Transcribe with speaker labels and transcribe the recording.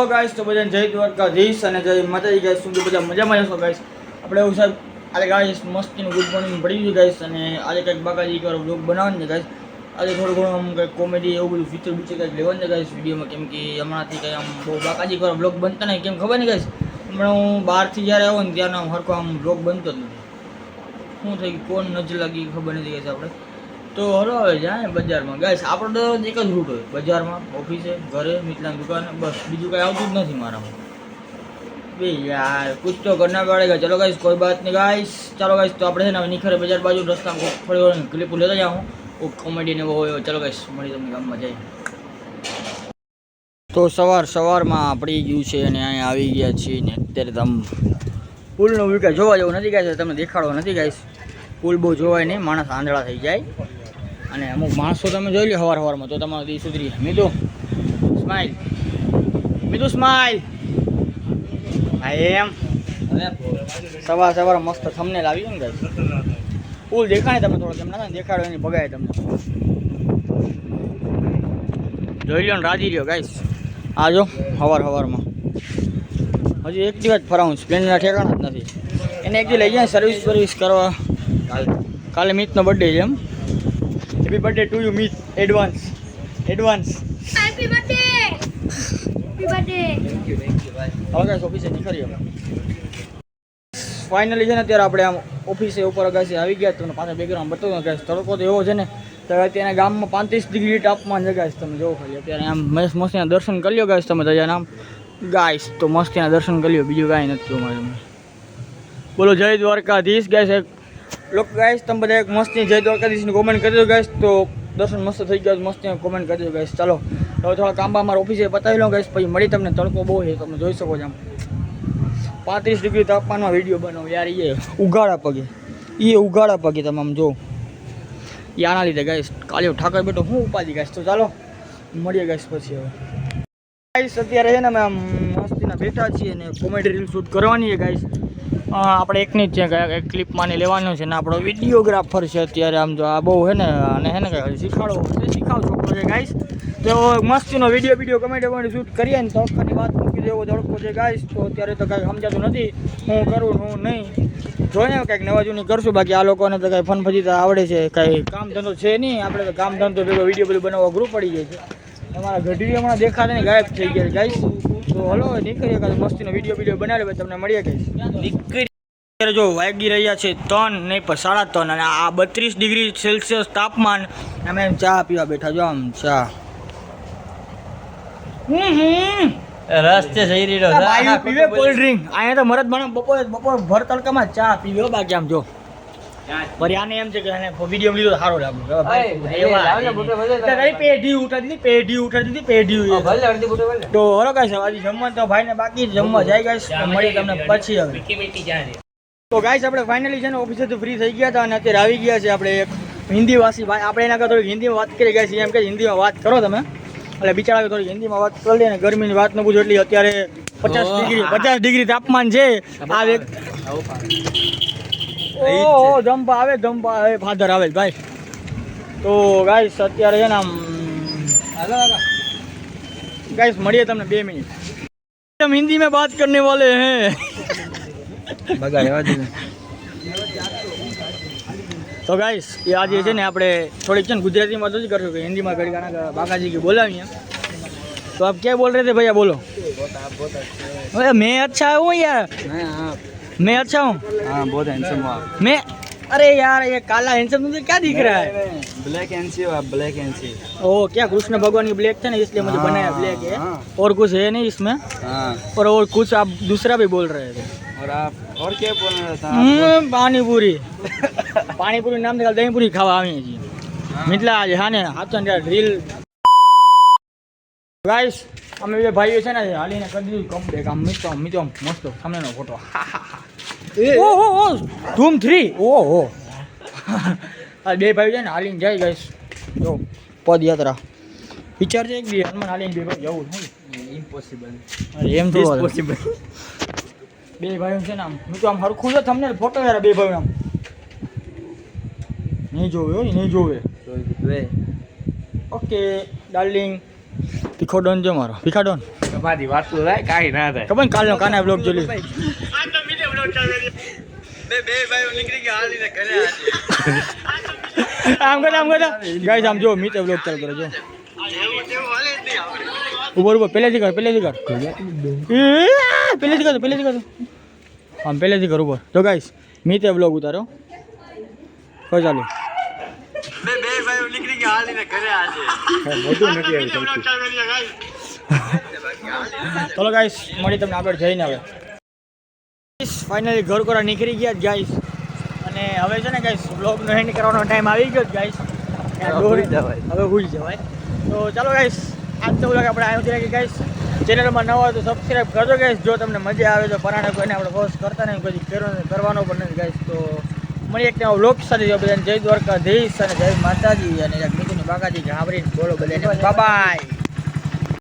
Speaker 1: Guys તો બધાને જય દ્વારકાધીશ અને જય માતાજી ગાઈસ શું બધા મજામાં હશો ગાઈસ આપણે એવું સાહેબ આજે ગાઈસ મસ્તીનું ગુડ મોર્નિંગ પડી ગયું ગાઈસ અને આજે કંઈક બાકાજી વાળો બ્લોગ બનાવવાનો છે ગાઈસ આજે થોડું ઘણું આમ કંઈક કોમેડી એવું બધું ફીચર બીચર કંઈક લેવાનું છે ગાઈસ વિડીયોમાં કેમ કે હમણાંથી કંઈ આમ બહુ બાકાજી વાળો બ્લોગ બનતા નહીં કેમ ખબર નહીં ગાઈસ હમણાં હું બહારથી જ્યારે આવ્યો ને ત્યારનો આમ હરખો આમ બ્લોગ બનતો જ નથી શું થઈ કોણ નજર લાગી ખબર નથી ગાઈસ આપણે તો હલો હવે જાય બજારમાં ગાઈસ આપણો તો એક જ રૂટ હોય બજારમાં ઓફિસે ઘરે મિત્રાની દુકાને બસ બીજું કંઈ આવતું જ નથી મારામાં બે યાર કુછ તો કરના પડેગા ચલો ગાઈસ કોઈ બાત નહીં ગાઈસ ચાલો ગાઈસ તો આપણે છે ને નિખરે બજાર બાજુ રસ્તામાં થોડી વાર ક્લિપ લેતા જાઉં કોમેડીને બહુ હોય ચલો ગાઈસ મળી તમને ગામમાં જાય તો સવારમાં પડી ગયું છે અને અહીંયા આવી ગયા છીએ ને અત્યારે તમ પુલનો વ્યૂ કાંઈ જોવા જેવું નથી ગાઈસ તમને દેખાડવો નથી ગાઈસ પુલ બહુ જોવાય નહીં માણસ આંધળા થઈ જાય અને અમુક માણસો તમે જોઈ લો સવારમાં તો તમારો દી સુધરી મીતુ સ્માઈલ હા એમ સવાર મસ્ત થંબનેલ આવી ગયું ને ગાઈસ પુલ દેખાય તમે થોડો કેમ ના દેખાડો એની ભગાય તમને જોઈ લો ને રાજી રહ્યો ગાઈસ આ જો સવારમાં હજી એક દિવસ ફરાવું સ્પ્લેન્ડરના ઠેકાણા જ નથી એને એક દી લઈ જાય સર્વિસ કરવા કાલે મિતનો બર્થડે છે am happy birthday to you Mit advance happy birthday thank you ભાઈ હવે ઓફિસે નીકળીએ ફાઇનલી છે ને અત્યારે આપણે આમ ઓફિસે ઉપર અગાસી આવી ગયા તમને પાછા બેકગ્રાઉન્ડ બતાવું ગાઈસ તડકો તો એવો છે ને તો અત્યારે ગામમાં 35 ડિગ્રી તાપમાન છે ગાઈસ તમે જોવો ખાલી અત્યારે આમ મસ્તીના દર્શન કરી લ્યો ગાઈસ તમે તજાના આમ ગાઈસ તો મસ્તીના દર્શન કરી લ્યો બીજું કાંઈ નથી અમારે બોલો જય દ્વારકાધીશ ગાઈસ એક લોકો ગાઈસ તમે બધા એક મસ્તી જય દ્વારકાધીશની કોમેન્ટ કરી દો ગાઈસ તો દર્શન મસ્ત થઈ ગયો મસ્તી કોમેન્ટ કરી દો ગાઈસ ચાલો હવે થોડા કામમાં મારા ઓફિસે પતાવી લો ગાઈસ પછી મળી તમને તડકો બહુ છે તમે જોઈ શકો છો આમ 35 ડિગ્રી તાપમાનમાં વિડીયો બનાવો યાર એ ઉગાડા પગે તમે આમ જો એ આના લીધે ગાઈસ કાલે ઠાકર બેઠો હું ઉપાધી ગાઈસ તો ચાલો મળીએ ગાઈસ પછી હવે ગાઈસ અત્યારે છે ને અમે આમ મસ્તીના બેઠા છીએ ને કોમેડી રીલ શૂટ કરવાની છે ગાઈસ આપણે એકની જ છે એક ક્લિપમાં લેવાનો છે ને આપણો વિડીયોગ્રાફર છે અત્યારે આમ જો આ બહુ છે ને અને છે ને કંઈ શીખાવ છોકરો છે ગાઈસ તો મસ્તીનો વિડીયો કોમેડી શૂટ કરીએ ને તો આખી વાત મૂકી દેવો ધડકો છે ગાઈસ તો અત્યારે તો કાંઈ સમજાતું નથી હું કરું હું નહીં જોઈને કંઈક નવા જૂની કરશું બાકી આ લોકોને તો કાંઈ ફન ફજીતા આવડે છે કાંઈ કામ ધંધો છે નહીં આપણે તો કામ ધંધો ભેગો વિડીયો બધું બનાવવા અઘરું પડી જાય છે તમારા ગઢવી હમણાં દેખાતા ને ગાયબ થઈ ગયા ગાઈસ તો હલો નીકળીએ કાંઈ મસ્તીનો વિડીયો બનાવી તમને મળીએ ગાઈસ અત્યારે જો વાગી રહ્યા છે 3 નહીં પણ 3.5 અને આ 32 ડિગ્રી સેલ્સિયસ તાપમાન અમે ચા પીવા બેઠા જો આમ ચા
Speaker 2: રસ્તે જઈ રહ્યો
Speaker 1: છે પીવે કોલ્ડ ડ્રિંક અહીંયા તો મરદ બને બપોર ભર તડકામાં ચા પીવે બાકી આમ જો પર આને એમ છે કે એને વિડીયો લીધો સારો લાગ્યો પેઢી ઉઠાડી દીધી તો હલો ગાઈસ આજે જમવા તો ભાઈને બાકી જમવા જાય ગાઈસ મળી તમને પછી હવે તો ગાઈસ આપણે ફાઇનલી છે ને ઓફિસેથી ફ્રી થઈ ગયા હતા અને અત્યારે આવી ગયા છે આપણે એક હિન્દીવાસી ભાઈ આપણે એના થોડીક હિન્દીમાં વાત કરી ગાઈસ એમ કે હિન્દીમાં વાત કરો તમે એટલે બિચારા થોડીક હિન્દીમાં વાત કરી લે ને ગરમીની વાત ન પૂછો એટલી અત્યારે 50 ડિગ્રી તાપમાન છે આ ઓહો જંપા આવે ફાધર આવે ભાઈ તો ગાઈસ અત્યારે છે ને આમ ગાઈસ મળીએ તમને 2 મિનિટ हम हिंदी में बात करने वाले हैं તો ગાઈસ એ આજે છે ને આપણે થોડીક છે ને ગુજરાતીમાં તો જ કરશું કે હિન્દીમાં ઘડી ગાના બાકાજી की બોલાવીએ तो आप क्या बोल रहे थे भैया बोलो अरे मैं अच्छा हूँ यार मैं अच्छा हूँ
Speaker 2: हाँ बहुत हैंडसम हो आप
Speaker 1: मैं अरे यार ये काला हैंडसम मुझे क्या दिख रहा है
Speaker 2: ब्लैक एनसी हो आप ब्लैक एनसी
Speaker 1: ओ क्या कृष्ण भगवान की ब्लैक थे ना इसलिए मुझे बनाया ब्लैक है और कुछ है नहीं इसमें
Speaker 2: हाँ
Speaker 1: और कुछ आप दूसरा भी बोल रहे थे
Speaker 2: और आप और क्या बोल रहे थे
Speaker 1: पानी पूरी नाम निकाल दही पूरी खावा આવી જી મિતલા આજે હા ને હાચન રીલ ગાઈસ અમે બે ભાઈઓ છે ને હાલીને કરી દીધું કમ્પ્લીટ આમ મીતો મસ્ત સામેનો ફોટો ઓ ધૂમ 3 ઓહો આ બે ભાઈઓ છે ને હાલીને જાય ગાઈસ જો પદયાત્રા વિચાર છે એક દી હનુમાન હાલીને બે ભાઈ જવું
Speaker 2: ઇમ્પોસિબલ
Speaker 1: અરે એમ તો પોસિબલ બે ભાઈઓ છે ને આમ મીતો આમ હરખું છે તમને ફોટો યાર બે ભાઈઓ આમ नहीं जोवे नहीं जोवे ओके डार्लिंग ભીખો ડોન જો મારો ભીખા ડોન
Speaker 3: તમારી વાત તો થાય કાંઈ ના થાય.
Speaker 1: ખબર ને કાલનો કાના બ્લોગ જોઈ લીધો. આમ કરો ગાઈસ આમ જો મિત બ્લોગ ચાલુ કરો જો ઉપર પહેલેથી કર પહેલેથી કર આમ પહેલેથી કર ઉપર જો ગાઈસ મિતે બ્લોગ ઉતારો હો ચાલુ ચલો ગાઈસ મળી તમને આગળ જઈને હવે ફાઇનલી ઘર કોરા નીકળી ગયા ગાઈસ અને હવે છે ને ગાઈસ બ્લોગનો એન્ડ કરવાનો ટાઈમ આવી ગયો ગાઈસ હવે ભૂલી જવાય તો ચાલો ગાઈસ આજ તો બ્લોગ આપણે આવ્યો છે ગાઈસ ચેનલમાં નવા હોય તો સબસ્ક્રાઈબ કરજો ગાઈસ જો તમને મજા આવે તો પરાણે કોઈને આપણે પોસ્ટ કરતા નહીં કોઈ કરવાનો પણ નથી ગાઈસ તો મળી એક નવા બ્લોગ સાથે બધાને જય દ્વારકાધીશ અને જય માતાજી અને એક મીઠુની બાકાજી સાંભળીને બોલો બધાને બાય બાય.